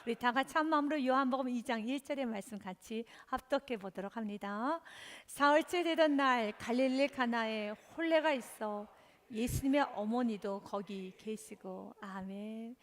우리 다 같이 한 마음으로 요한복음 2장 1절의 말씀 같이 합독해 보도록 합니다. 사흘째 되던 날 갈릴리 가나에 혼례가 있어 예수님의 어머니도 거기 계시고. 아멘.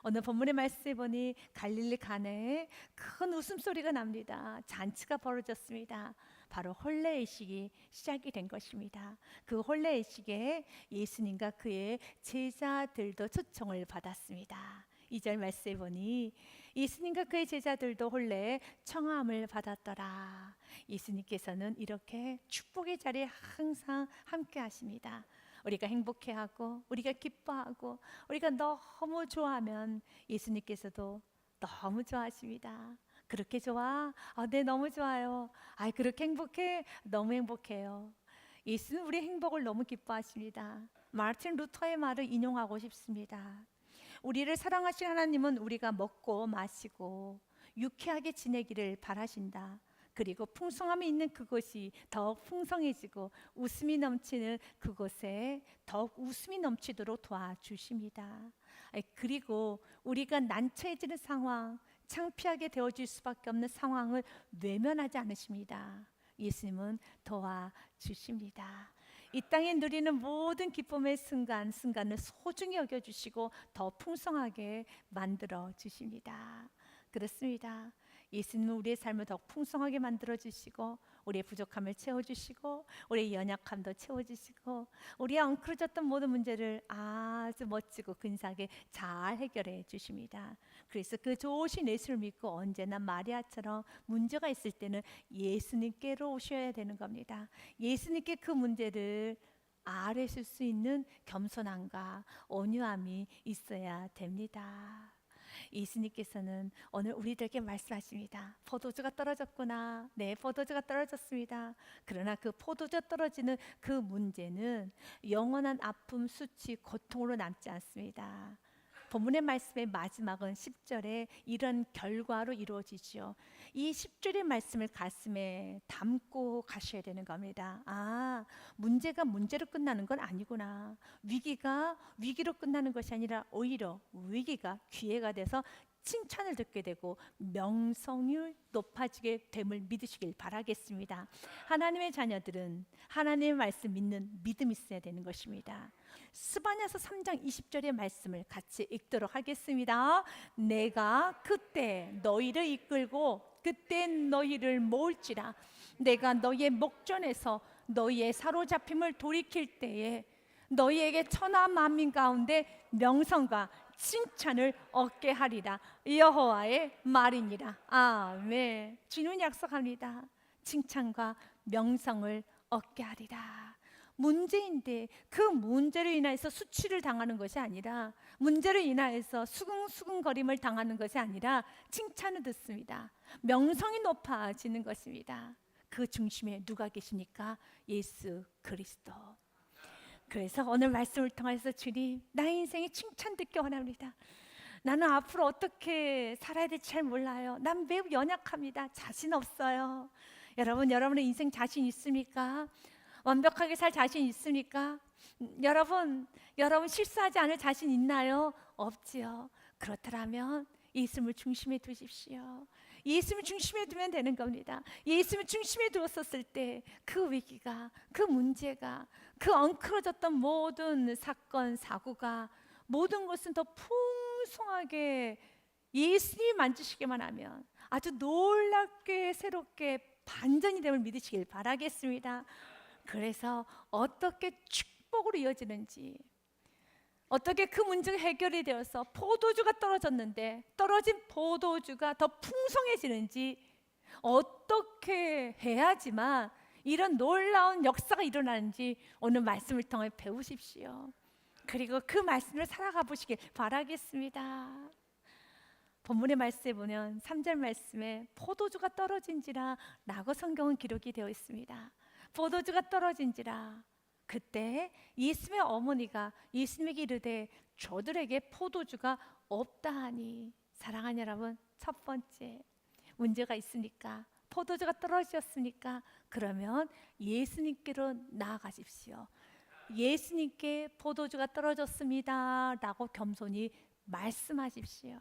오늘 본문의 말씀에 보니 갈릴리 가나에 큰 웃음소리가 납니다. 잔치가 벌어졌습니다. 바로 혼례의식이 시작이 된 것입니다. 그 혼례의식에 예수님과 그의 제자들도 초청을 받았습니다. 2절 말씀에 보니 예수님과 그의 제자들도 혼례에 청함을 받았더라. 예수님께서는 이렇게 축복의 자리에 항상 함께 하십니다. 우리가 행복해하고 우리가 기뻐하고 우리가 너무 좋아하면 예수님께서도 너무 좋아하십니다. 그렇게 좋아? 네, 너무 좋아요. 그렇게 행복해? 너무 행복해요. 예수는 우리의 행복을 너무 기뻐하십니다. 마르틴 루터의 말을 인용하고 싶습니다. 우리를 사랑하신 하나님은 우리가 먹고 마시고 유쾌하게 지내기를 바라신다. 그리고 풍성함이 있는 그곳이 더욱 풍성해지고 웃음이 넘치는 그곳에 더욱 웃음이 넘치도록 도와주십니다. 그리고 우리가 난처해지는 상황, 창피하게 되어질 수밖에 없는 상황을 외면하지 않으십니다. 예수님은 도와주십니다. 이 땅에 누리는 모든 기쁨의 순간을 소중히 여겨주시고 더 풍성하게 만들어 주십니다. 그렇습니다. 예수님은 우리의 삶을 더 풍성하게 만들어 주시고 우리의 부족함을 채워주시고 우리의 연약함도 채워주시고 우리의 엉클어졌던 모든 문제를 아주 멋지고 근사하게 잘 해결해 주십니다. 그래서 그 좋으신 예수를 믿고 언제나 마리아처럼 문제가 있을 때는 예수님께로 오셔야 되는 겁니다. 예수님께 그 문제를 아뢰실 수 있는 겸손함과 온유함이 있어야 됩니다. 예수님께서는 오늘 우리들에게 말씀하십니다. 포도주가 떨어졌구나. 네, 포도주가 떨어졌습니다. 그러나 그 포도주 떨어지는 그 문제는 영원한 아픔, 수치, 고통으로 남지 않습니다. 본문의 말씀의 마지막은 10절에 이런 결과로 이루어지죠. 이 10절의 말씀을 가슴에 담고 가셔야 되는 겁니다. 문제가 문제로 끝나는 건 아니구나. 위기가 위기로 끝나는 것이 아니라 오히려 위기가 기회가 돼서 칭찬을 듣게 되고 명성이 높아지게 됨을 믿으시길 바라겠습니다. 하나님의 자녀들은 하나님의 말씀 믿는 믿음이 있어야 되는 것입니다. 스바냐서 3장 20절의 말씀을 같이 읽도록 하겠습니다. 내가 그때 너희를 이끌고 그때 너희를 모을지라. 내가 너희의 목전에서 너희의 사로잡힘을 돌이킬 때에 너희에게 천하 만민 가운데 명성과 칭찬을 얻게 하리라. 여호와의 말이니라. 아멘. 주는 약속합니다. 칭찬과 명성을 얻게 하리라. 문제인데 그 문제로 인해서 수치를 당하는 것이 아니라, 문제로 인하여서 수근수근거림을 당하는 것이 아니라 칭찬을 듣습니다. 명성이 높아지는 것입니다. 그 중심에 누가 계십니까? 예수 그리스도. 그래서 오늘 말씀을 통해서 주님, 나의 인생에 칭찬 듣기 원합니다. 나는 앞으로 어떻게 살아야 될지 잘 몰라요. 난 매우 연약합니다. 자신 없어요. 여러분의 인생 자신 있습니까? 완벽하게 살 자신 있습니까? 여러분 실수하지 않을 자신 있나요? 없지요. 그렇다면 예수님을 중심에 두십시오. 예수님을 중심에 두면 되는 겁니다. 예수님을 중심에 두었었을 때 그 위기가, 그 문제가, 그 엉클어졌던 모든 사건, 사고가, 모든 것은 더 풍성하게 예수님이 만지시기만 하면 아주 놀랍게 새롭게 반전이 됨을 믿으시길 바라겠습니다. 그래서 어떻게 축복으로 이어지는지, 어떻게 그 문제가 해결이 되어서 포도주가 떨어졌는데 떨어진 포도주가 더 풍성해지는지, 어떻게 해야지만 이런 놀라운 역사가 일어나는지 오늘 말씀을 통해 배우십시오. 그리고 그 말씀을 살아가 보시길 바라겠습니다. 본문의 말씀에 보면 3절 말씀에 포도주가 떨어진지라 라고 성경은 기록이 되어 있습니다. 포도주가 떨어진지라. 그때 예수님의 어머니가 예수님에게 이르되 저들에게 포도주가 없다 하니. 사랑하는 여러분, 첫 번째 문제가 있으니까, 포도주가 떨어졌으니까 그러면 예수님께로 나아가십시오. 예수님께 포도주가 떨어졌습니다 라고 겸손히 말씀하십시오.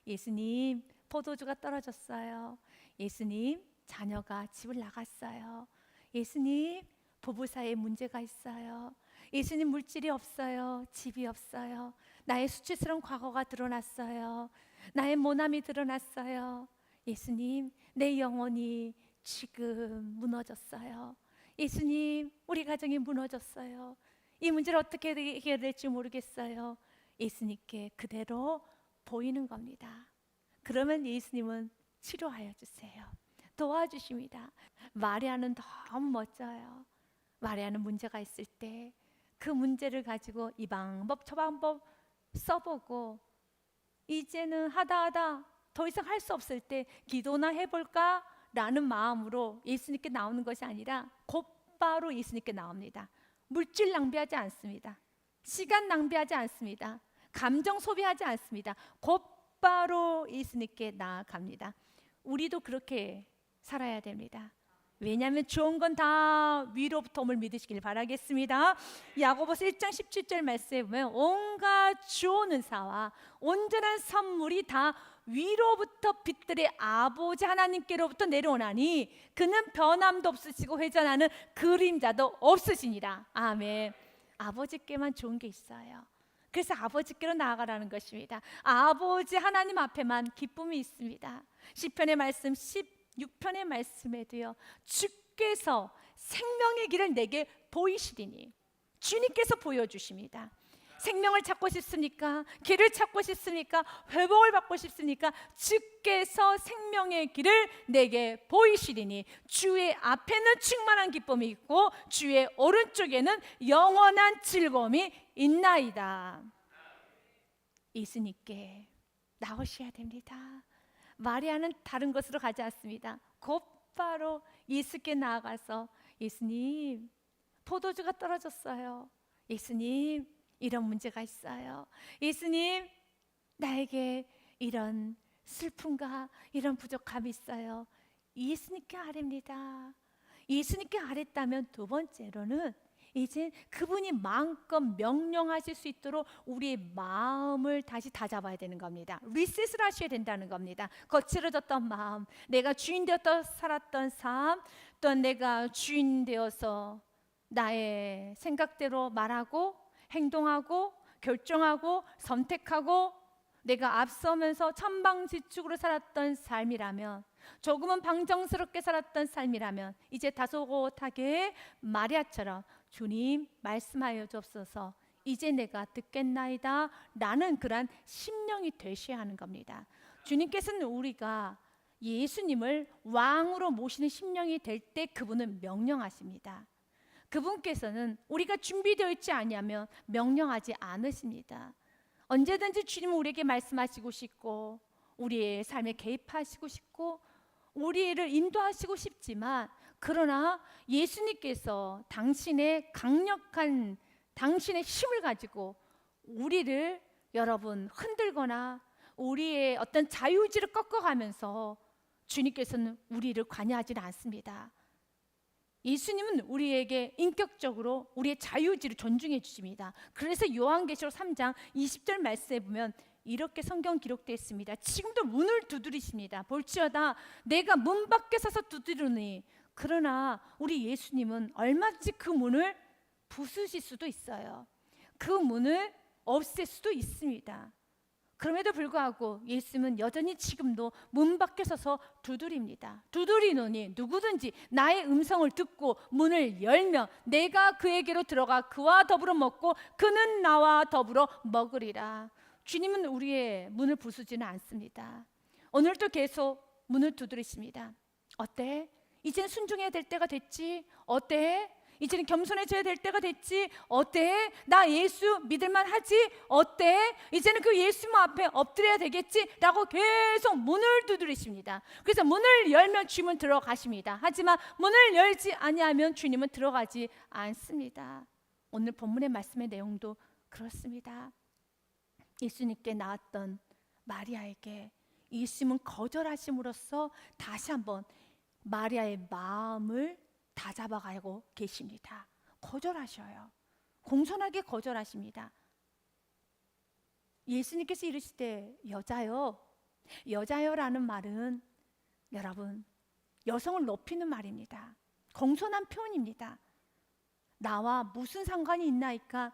예수님, 포도주가 떨어졌어요. 예수님, 자녀가 집을 나갔어요. 예수님, 부부 사이에 문제가 있어요. 예수님, 물질이 없어요. 집이 없어요. 나의 수치스러운 과거가 드러났어요. 나의 모남이 드러났어요. 예수님, 내 영혼이 지금 무너졌어요. 예수님, 우리 가정이 무너졌어요. 이 문제를 어떻게 해결될지 모르겠어요. 예수님께 그대로 보이는 겁니다. 그러면 예수님은 치료하여 주세요. 도와주십니다. 마리아는 너무 멋져요. 마리아는 문제가 있을 때 그 문제를 가지고 이 방법 저 방법 써보고 이제는 하다 더 이상 할 수 없을 때 기도나 해볼까? 라는 마음으로 예수님께 나오는 것이 아니라 곧바로 예수님께 나옵니다. 물질 낭비하지 않습니다. 시간 낭비하지 않습니다. 감정 소비하지 않습니다. 곧바로 예수님께 나아갑니다. 우리도 그렇게 살아야 됩니다. 왜냐하면 좋은 건 다 위로부터 옴을 믿으시길 바라겠습니다. 야고보서 1장 17절 말씀에 보면 온갖 좋은 은사와 온전한 선물이 다 위로부터 빛들의 아버지 하나님께로부터 내려오나니 그는 변함도 없으시고 회전하는 그림자도 없으시니라. 아멘. 아버지께만 좋은 게 있어요. 그래서 아버지께로 나아가라는 것입니다. 아버지 하나님 앞에만 기쁨이 있습니다. 시편의 말씀 16편의 말씀에도요, 주께서 생명의 길을 내게 보이시리니, 주님께서 보여주십니다. 생명을 찾고 싶습니까? 길을 찾고 싶습니까? 회복을 받고 싶습니까? 주께서 생명의 길을 내게 보이시리니 주의 앞에는 충만한 기쁨이 있고 주의 오른쪽에는 영원한 즐거움이 있나이다. 예수님께 나오셔야 됩니다. 마리아는 다른 것으로 가지 않습니다. 곧바로 예수께 나아가서 예수님, 포도주가 떨어졌어요. 예수님, 이런 문제가 있어요. 예수님, 나에게 이런 슬픔과 이런 부족함이 있어요. 예수님께 아뢰입니다. 예수님께 아뢰다면 두 번째로는 이제 그분이 마음껏 명령하실 수 있도록 우리의 마음을 다시 다잡아야 되는 겁니다. 리셋을 하셔야 된다는 겁니다. 거칠어졌던 마음, 내가 주인 되었다 살았던 삶, 또한 내가 주인 되어서 나의 생각대로 말하고 행동하고 결정하고 선택하고 내가 앞서면서 천방지축으로 살았던 삶이라면, 조금은 방정스럽게 살았던 삶이라면 이제 다소곳하게 마리아처럼 주님 말씀하여 주옵소서, 이제 내가 듣겠나이다 라는 그런 심령이 되셔야 하는 겁니다. 주님께서는 우리가 예수님을 왕으로 모시는 심령이 될 때 그분은 명령하십니다. 그분께서는 우리가 준비되어 있지 아니하면 명령하지 않으십니다. 언제든지 주님은 우리에게 말씀하시고 싶고 우리의 삶에 개입하시고 싶고 우리를 인도하시고 싶지만, 그러나 예수님께서 당신의 강력한 당신의 힘을 가지고 우리를 여러분 흔들거나 우리의 어떤 자유의지를 꺾어가면서 주님께서는 우리를 관여하지는 않습니다. 예수님은 우리에게 인격적으로 우리의 자유의지를 존중해 주십니다. 그래서 요한계시록 3장 20절 말씀에 보면 이렇게 성경 기록되어 있습니다. 지금도 문을 두드리십니다. 볼지어다 내가 문 밖에 서서 두드리니, 그러나 우리 예수님은 얼마든지 그 문을 부수실 수도 있어요. 그 문을 없앨 수도 있습니다. 그럼에도 불구하고 예수님은 여전히 지금도 문 밖에 서서 두드립니다. 두드리노니 누구든지 나의 음성을 듣고 문을 열면 내가 그에게로 들어가 그와 더불어 먹고 그는 나와 더불어 먹으리라. 주님은 우리의 문을 부수지는 않습니다. 오늘도 계속 문을 두드리십니다. 어때? 이제는 순종해야 될 때가 됐지? 어때? 이제는 겸손해져야 될 때가 됐지? 어때? 나 예수 믿을만 하지? 어때? 이제는 그 예수님 앞에 엎드려야 되겠지? 라고 계속 문을 두드리십니다. 그래서 문을 열면 주님은 들어가십니다. 하지만 문을 열지 아니하면 주님은 들어가지 않습니다. 오늘 본문의 말씀의 내용도 그렇습니다. 예수님께 나왔던 마리아에게 예수님은 거절하심으로써 다시 한번 마리아의 마음을 다잡아가고 계십니다. 거절하셔요. 공손하게 거절하십니다. 예수님께서 이르시되 여자여 여자여라는 말은 여러분 여성을 높이는 말입니다. 공손한 표현입니다. 나와 무슨 상관이 있나이까?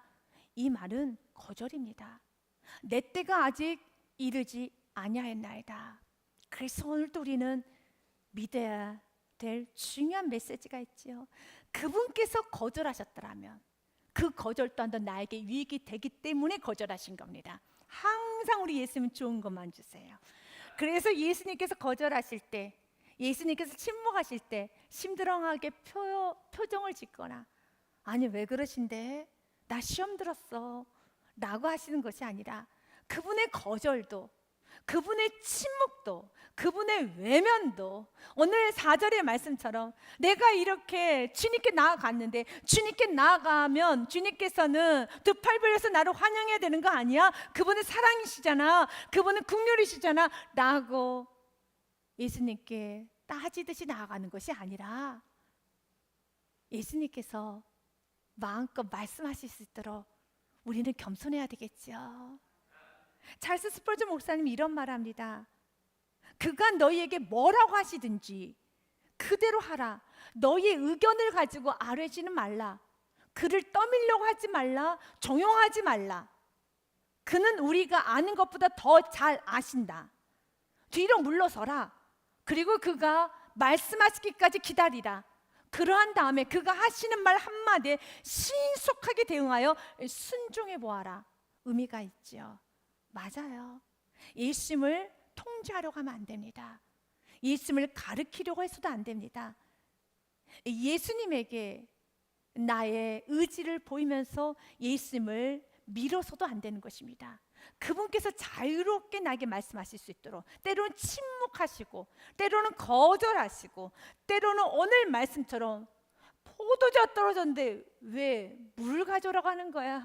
이 말은 거절입니다. 내 때가 아직 이르지 아니하였나이다. 그래서 오늘도 우리는 믿어야 될 중요한 메시지가 있지요. 그분께서 거절하셨더라면 그 거절 또한 나에게 유익이 되기 때문에 거절하신 겁니다. 항상 우리 예수님 좋은 것만 주세요. 그래서 예수님께서 거절하실 때, 예수님께서 침묵하실 때 심드렁하게 표정을 짓거나 아니 왜 그러신데? 나 시험 들었어 라고 하시는 것이 아니라 그분의 거절도, 그분의 침묵도, 그분의 외면도 오늘 4절의 말씀처럼 내가 이렇게 주님께 나아갔는데 주님께 나아가면 주님께서는 두 팔 벌려서 나를 환영해야 되는 거 아니야? 그분은 사랑이시잖아, 그분은 긍휼이시잖아 라고 예수님께 따지듯이 나아가는 것이 아니라 예수님께서 마음껏 말씀하실 수 있도록 우리는 겸손해야 되겠죠. 찰스 스펄전 목사님이 이런 말합니다. 그가 너희에게 뭐라고 하시든지 그대로 하라. 너희의 의견을 가지고 아뢰지는 말라. 그를 떠밀려고 하지 말라. 종용하지 말라. 그는 우리가 아는 것보다 더 잘 아신다. 뒤로 물러서라. 그리고 그가 말씀하시기까지 기다리라. 그러한 다음에 그가 하시는 말 한마디에 신속하게 대응하여 순종해 보아라. 의미가 있죠. 맞아요. 예수님을 통제하려고 하면 안 됩니다. 예수님을 가르치려고 해서도 안 됩니다. 예수님에게 나의 의지를 보이면서 예수님을 밀어서도 안 되는 것입니다. 그분께서 자유롭게 나에게 말씀하실 수 있도록 때로는 침묵하시고 때로는 거절하시고 때로는 오늘 말씀처럼 포도주가 떨어졌는데 왜 물을 가져오라고 하는 거야?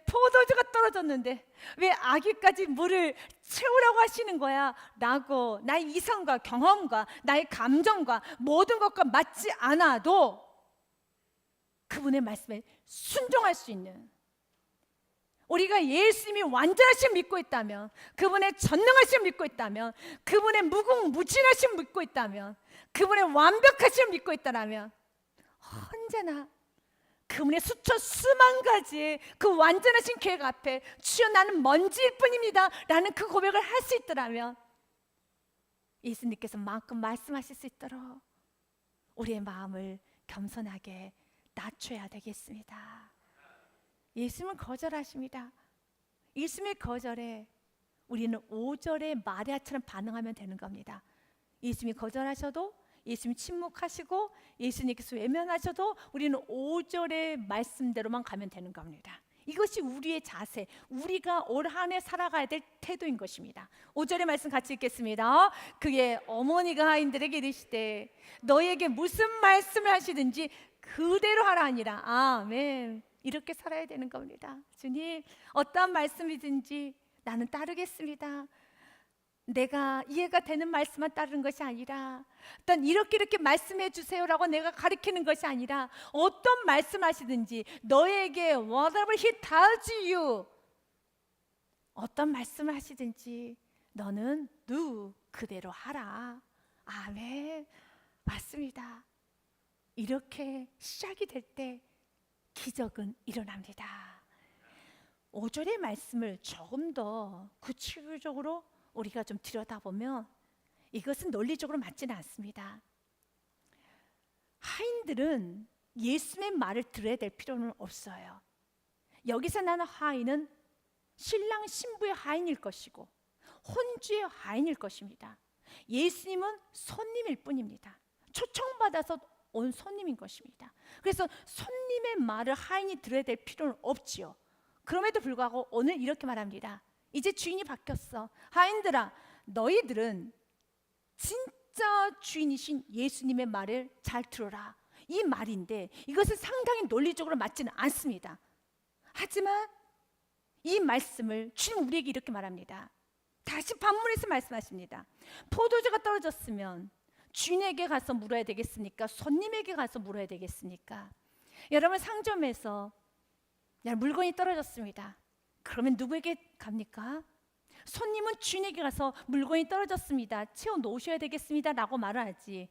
포도주가 떨어졌는데 왜 아기까지 물을 채우라고 하시는 거야? 라고 나의 이성과 경험과 나의 감정과 모든 것과 맞지 않아도 그분의 말씀에 순종할 수 있는, 우리가 예수님이 완전하심 믿고 있다면, 그분의 전능하심 믿고 있다면, 그분의 무궁무진하심 믿고 있다면, 그분의 완벽하심 믿고 있다면 언제나 그분의 수천 수만 가지의 그 완전하신 계획 앞에 주여 나는 먼지일 뿐입니다 라는 그 고백을 할 수 있더라면 예수님께서 마음껏 말씀하실 수 있도록 우리의 마음을 겸손하게 낮춰야 되겠습니다. 예수님은 거절하십니다. 예수님의 거절에 우리는 5절의 마리아처럼 반응하면 되는 겁니다. 예수님이 거절하셔도, 예수님이 침묵하시고, 예수님께서 외면하셔도 우리는 5절의 말씀대로만 가면 되는 겁니다. 이것이 우리의 자세, 우리가 올 한 해 살아가야 될 태도인 것입니다. 5절의 말씀 같이 읽겠습니다. 그의 어머니가 하인들에게 이르시되 너희에게 무슨 말씀을 하시든지 그대로 하라 하니라. 아멘. 이렇게 살아야 되는 겁니다. 주님, 어떠한 말씀이든지 나는 따르겠습니다. 내가 이해가 되는 말씀만 따르는 것이 아니라 어떤 이렇게 말씀해 주세요라고 내가 가르치는 것이 아니라 어떤 말씀하시든지 너에게 whatever he tells you, 어떤 말씀을 하시든지 너는 do 그대로 하라. 아멘. 맞습니다. 이렇게 시작이 될 때 기적은 일어납니다. 5절의 말씀을 조금 더 구체적으로 우리가 좀 들여다보면 이것은 논리적으로 맞지는 않습니다. 하인들은 예수님의 말을 들어야 될 필요는 없어요. 여기서 나는 하인은 신랑 신부의 하인일 것이고 혼주의 하인일 것입니다. 예수님은 손님일 뿐입니다. 초청받아서 온 손님인 것입니다. 그래서 손님의 말을 하인이 들어야 될 필요는 없지요. 그럼에도 불구하고 오늘 이렇게 말합니다. 이제 주인이 바뀌었어. 하인들아, 너희들은 진짜 주인이신 예수님의 말을 잘 들어라. 이 말인데 이것은 상당히 논리적으로 맞지는 않습니다. 하지만 이 말씀을 주님 우리에게 이렇게 말합니다. 다시 반문해서 말씀하십니다. 포도주가 떨어졌으면 주인에게 가서 물어야 되겠습니까? 손님에게 가서 물어야 되겠습니까? 여러분, 상점에서 물건이 떨어졌습니다. 그러면 누구에게 갑니까? 손님은 주인에게 가서 물건이 떨어졌습니다, 채워 놓으셔야 되겠습니다 라고 말을 하지,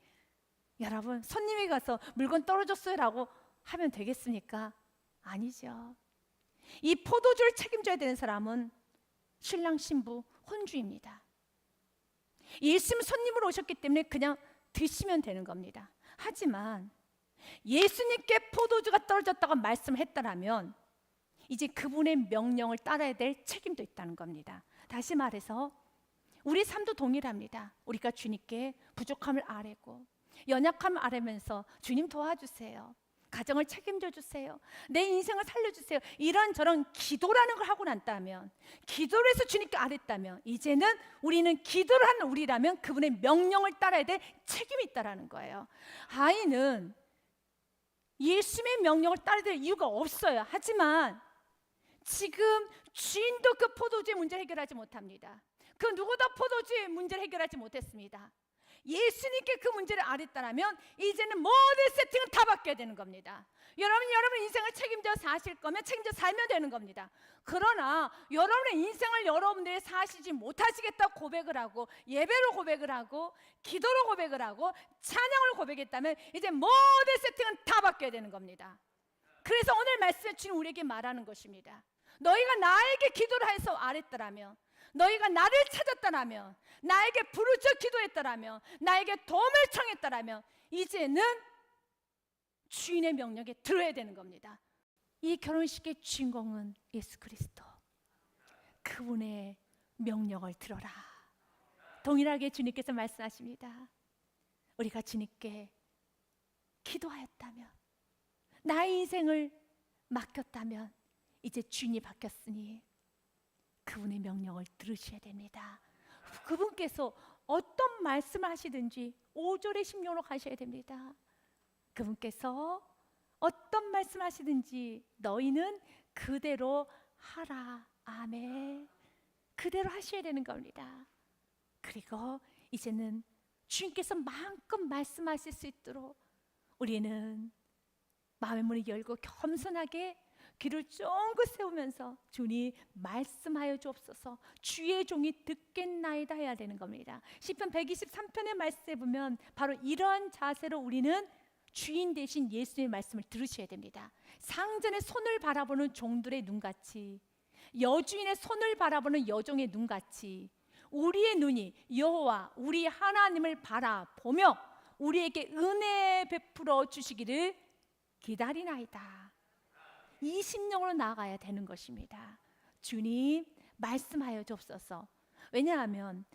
여러분 손님에게 가서 물건 떨어졌어요 라고 하면 되겠습니까? 아니죠. 이 포도주를 책임져야 되는 사람은 신랑 신부 혼주입니다. 예수님 손님으로 오셨기 때문에 그냥 드시면 되는 겁니다. 하지만 예수님께 포도주가 떨어졌다고 말씀했다라면 이제 그분의 명령을 따라야 될 책임도 있다는 겁니다. 다시 말해서 우리 삶도 동일합니다. 우리가 주님께 부족함을 아뢰고 연약함을 아뢰면서 주님 도와주세요, 가정을 책임져 주세요, 내 인생을 살려주세요, 이런저런 기도라는 걸 하고 난다면, 기도를 해서 주님께 아뢰다면, 이제는 우리는 기도를 하는 우리라면 그분의 명령을 따라야 될 책임이 있다는 거예요. 아이는 예수님의 명령을 따라야 될 이유가 없어요. 하지만 지금 주인도 그 포도주의 문제를 해결하지 못합니다. 그 누구도 포도주의 문제를 해결하지 못했습니다. 예수님께 그 문제를 아뢰다라면 이제는 모든 세팅은 다 바뀌어야 되는 겁니다. 여러분 인생을 책임져 사실 거면 책임져 살면 되는 겁니다. 그러나 여러분의 인생을 여러분들이 사시지 못하시겠다고 고백을 하고, 예배로 고백을 하고, 기도로 고백을 하고, 찬양을 고백했다면 이제 모든 세팅은 다 바뀌어야 되는 겁니다. 그래서 오늘 말씀에 주님 우리에게 말하는 것입니다. 너희가 나에게 기도를 해서 아뢰더라면, 너희가 나를 찾았다라면, 나에게 부르짖어 기도했다라면, 나에게 도움을 청했다라면 이제는 주인의 명령에 들어야 되는 겁니다. 이 결혼식의 주인공은 예수 그리스도, 그분의 명령을 들어라. 동일하게 주님께서 말씀하십니다. 우리가 주님께 기도하였다면, 나의 인생을 맡겼다면 이제 주인이 바뀌었으니 그분의 명령을 들으셔야 됩니다. 그분께서 어떤 말씀을 하시든지 5절의 심령으로 가셔야 됩니다. 그분께서 어떤 말씀 하시든지 너희는 그대로 하라. 아멘. 그대로 하셔야 되는 겁니다. 그리고 이제는 주님께서 마음껏 말씀하실 수 있도록 우리는 마음의 문을 열고 겸손하게 귀를 쫑긋 세우면서 주님 말씀하여 주옵소서, 주의 종이 듣겠나이다 해야 되는 겁니다. 시편 123편의 말씀에 보면 바로 이러한 자세로 우리는 주인 대신 예수님의 말씀을 들으셔야 됩니다. 상전의 손을 바라보는 종들의 눈같이, 여주인의 손을 바라보는 여종의 눈같이 우리의 눈이 여호와 우리 하나님을 바라보며 우리에게 은혜 베풀어 주시기를 기다리나이다. 이 심령으로 나아가야 되는 것입니다. 주님 말씀하여 주옵소서. 왜냐하면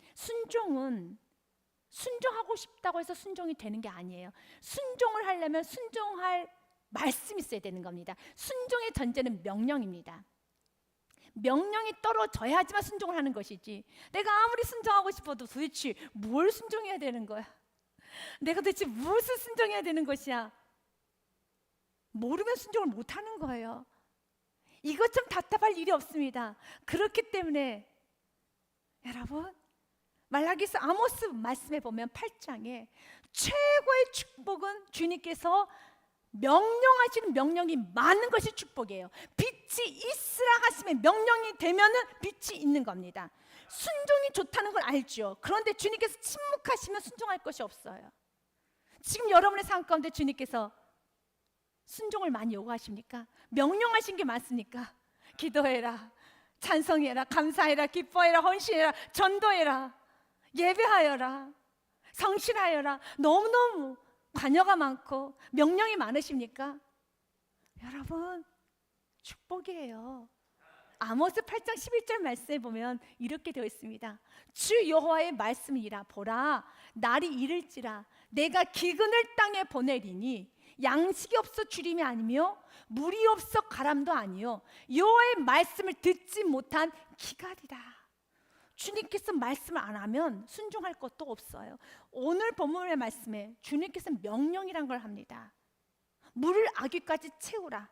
순종하고 싶다고 해서 순종이 되는 게 아니에요. 순종을 하려면 순종할 말씀이 있어야 되는 겁니다. 순종의 전제는 명령입니다. 명령이 떨어져야지만 순종을 하는 것이지, 내가 아무리 순종하고 싶어도 도대체 뭘 순종해야 되는 거야? 내가 도대체 무엇을 순종해야 되는 것이야? 모르면 순종을 못하는 거예요. 이것 좀 답답할 일이 없습니다. 그렇기 때문에 여러분, 말라기서 아모스 말씀에 보면 8장에 최고의 축복은 주님께서 명령하시는 명령이 많은 것이 축복이에요. 빛이 있으라 하심에 명령이 되면은 빛이 있는 겁니다. 순종이 좋다는 걸 알죠. 그런데 주님께서 침묵하시면 순종할 것이 없어요. 지금 여러분의 삶 가운데 주님께서 순종을 많이 요구하십니까? 명령하신 게 많습니까? 기도해라, 찬송해라, 감사해라, 기뻐해라, 헌신해라, 전도해라, 예배하여라, 성실하여라. 너무너무 관여가 많고 명령이 많으십니까? 여러분, 축복이에요. 아모스 8장 11절 말씀에 보면 이렇게 되어 있습니다. 주 여호와의 말씀이라. 보라, 날이 이를지라 내가 기근을 땅에 보내리니 양식이 없어 주림이 아니며 물이 없어 가람도 아니요 여호와의 말씀을 듣지 못한 기갈이라. 주님께서 말씀을 안 하면 순종할 것도 없어요. 오늘 본문의 말씀에 주님께서 명령이란 걸 합니다. 물을 아귀까지 채우라,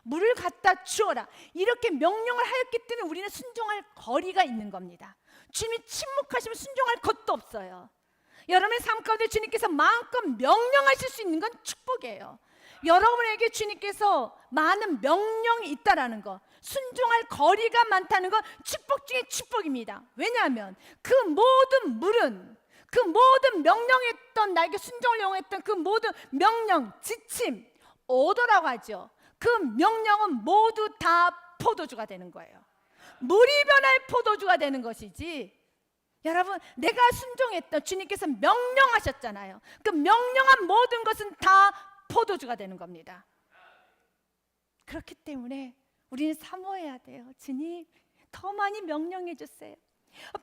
물을 갖다 주어라, 이렇게 명령을 하였기 때문에 우리는 순종할 거리가 있는 겁니다. 주님이 침묵하시면 순종할 것도 없어요. 여러분의 삶 가운데 주님께서 마음껏 명령하실 수 있는 건 축복이에요. 여러분에게 주님께서 많은 명령이 있다라는 것, 순종할 거리가 많다는 것, 축복 중에 축복입니다. 왜냐하면 그 모든 물은, 그 모든 명령했던, 나에게 순종을 요구했던 그 모든 명령, 지침, 오더라고 하죠. 그 명령은 모두 다 포도주가 되는 거예요. 물이 변할 포도주가 되는 것이지, 여러분, 내가 순종했던 주님께서 명령하셨잖아요. 그 명령한 모든 것은 다 포도주가 되는 겁니다. 그렇기 때문에 우리는 사모해야 돼요. 주님, 더 많이 명령해 주세요.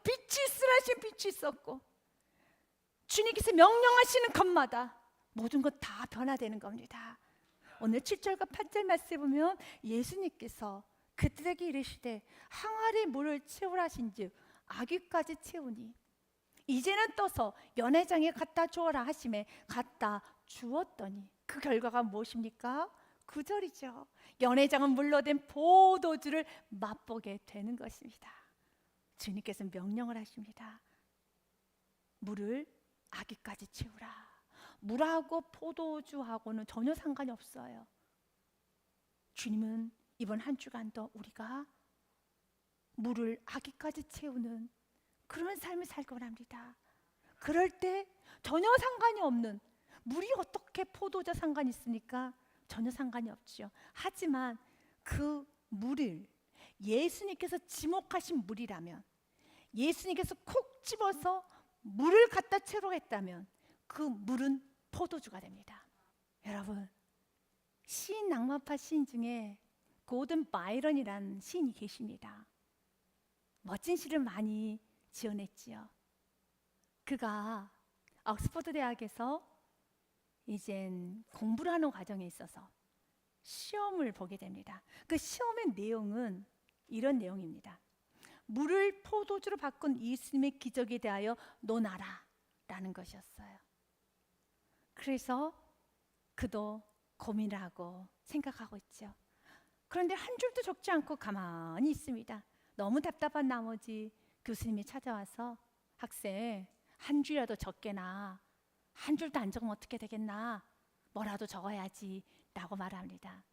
빛이 있으라신 빛이 있었고, 주님께서 명령하시는 것마다 모든 것 다 변화되는 겁니다. 오늘 7절과 8절 말씀에 보면 예수님께서 그들에게 이르시되 항아리 물을 채우라 하신즉 아귀까지 채우니 이제는 떠서 연회장에 갖다 주어라 하심에 갖다 주었더니 그 결과가 무엇입니까? 9절이죠. 연회장은 물로 된 포도주를 맛보게 되는 것입니다. 주님께서 명령을 하십니다. 물을 아귀까지 채우라. 물하고 포도주하고는 전혀 상관이 없어요. 주님은 이번 한 주간도 우리가 물을 아귀까지 채우는 그런 삶을 살기 원합니다. 그럴 때 전혀 상관이 없는, 물이 어떻게 포도주와 상관이 있습니까? 전혀 상관이 없죠. 하지만 그 물을 예수님께서 지목하신 물이라면, 예수님께서 콕 집어서 물을 갖다 채우라고 했다면 그 물은 포도주가 됩니다. 여러분, 시인, 낭만파 시인 중에 고든 바이런이라는 시인이 계십니다. 멋진 시를 많이 지어냈지요. 그가 옥스퍼드 대학에서 이젠 공부를 하는 과정에 있어서 시험을 보게 됩니다. 그 시험의 내용은 이런 내용입니다. 물을 포도주로 바꾼 예수님의 기적에 대하여 논하라 라는 것이었어요. 그래서 그도 고민을 하고 생각하고 있죠. 그런데 한 줄도 적지 않고 가만히 있습니다. 너무 답답한 나머지 교수님이 찾아와서 학생, 한 줄이라도 적게나, 한 줄도 안 적으면 어떻게 되겠나, 뭐라도 적어야지 라고 말합니다.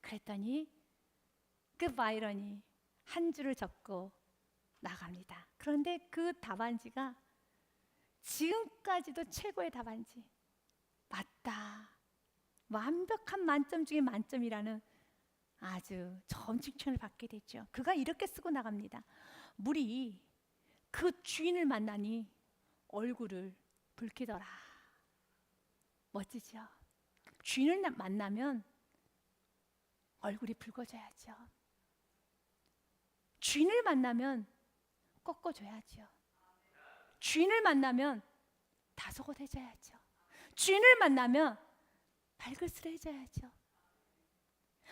그랬더니 그 바이런이 한 줄을 적고 나갑니다. 그런데 그 답안지가 지금까지도 최고의 답안지, 맞다, 완벽한 만점 중에 만점이라는 아주 좋은 칭찬을 받게 됐죠. 그가 이렇게 쓰고 나갑니다. 물이 그 주인을 만나니 얼굴을 붉히더라. 멋지죠? 주인을 만나면 얼굴이 붉어져야죠. 주인을 만나면 꺾어줘야죠. 주인을 만나면 다소곳해져야죠. 주인을 만나면 발그스러져야죠.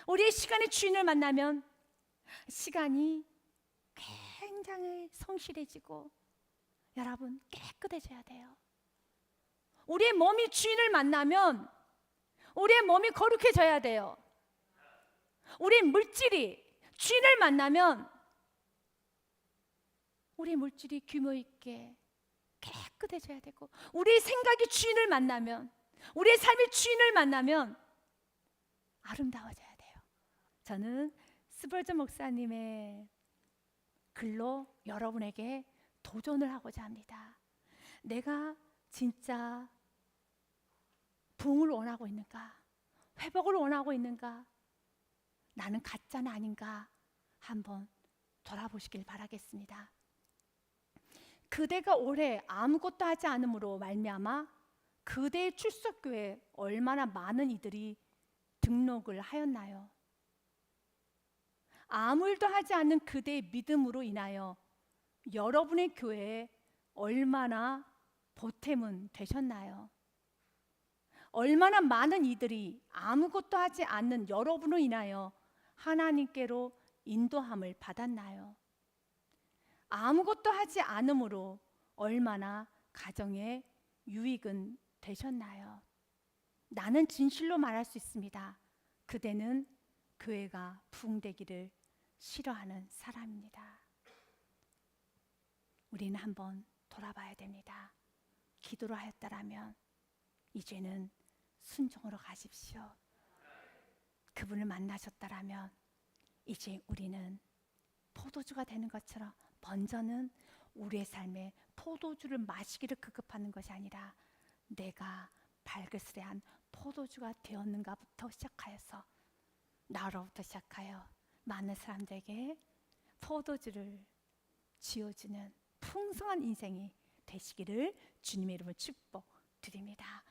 우리의 시간의 주인을 만나면 시간이 굉장히 성실해지고, 여러분, 깨끗해져야 돼요. 우리의 몸이 주인을 만나면 우리의 몸이 거룩해져야 돼요. 우리의 물질이 주인을 만나면 우리의 물질이 규모 있게 깨끗해져야 되고, 우리의 생각이 주인을 만나면, 우리의 삶이 주인을 만나면 아름다워져야 돼요. 저는 스펄전 목사님의 글로 여러분에게 도전을 하고자 합니다. 내가 진짜 부흥을 원하고 있는가? 회복을 원하고 있는가? 나는 가짜는 아닌가? 한번 돌아보시길 바라겠습니다. 그대가 올해 아무것도 하지 않음으로 말미암아 그대의 출석교회에 얼마나 많은 이들이 등록을 하였나요? 아무 일도 하지 않는 그대의 믿음으로 인하여 여러분의 교회에 얼마나 보탬은 되셨나요? 얼마나 많은 이들이 아무것도 하지 않는 여러분으로 인하여 하나님께로 인도함을 받았나요? 아무것도 하지 않음으로 얼마나 가정에 유익은 되셨나요? 나는 진실로 말할 수 있습니다. 그대는 교회가 부흥되기를 싫어하는 사람입니다. 우리는 한번 돌아봐야 됩니다. 기도를 하였다라면 이제는 순종으로 가십시오. 그분을 만나셨다라면 이제 우리는 포도주가 되는 것처럼 먼저는 우리의 삶에 포도주를 마시기를 급급하는 것이 아니라 내가 발그스레한 포도주가 되었는가부터 시작하여서 나로부터 시작하여 많은 사람들에게 포도주를 지어주는 풍성한 인생이 되시기를 주님의 이름으로 축복드립니다.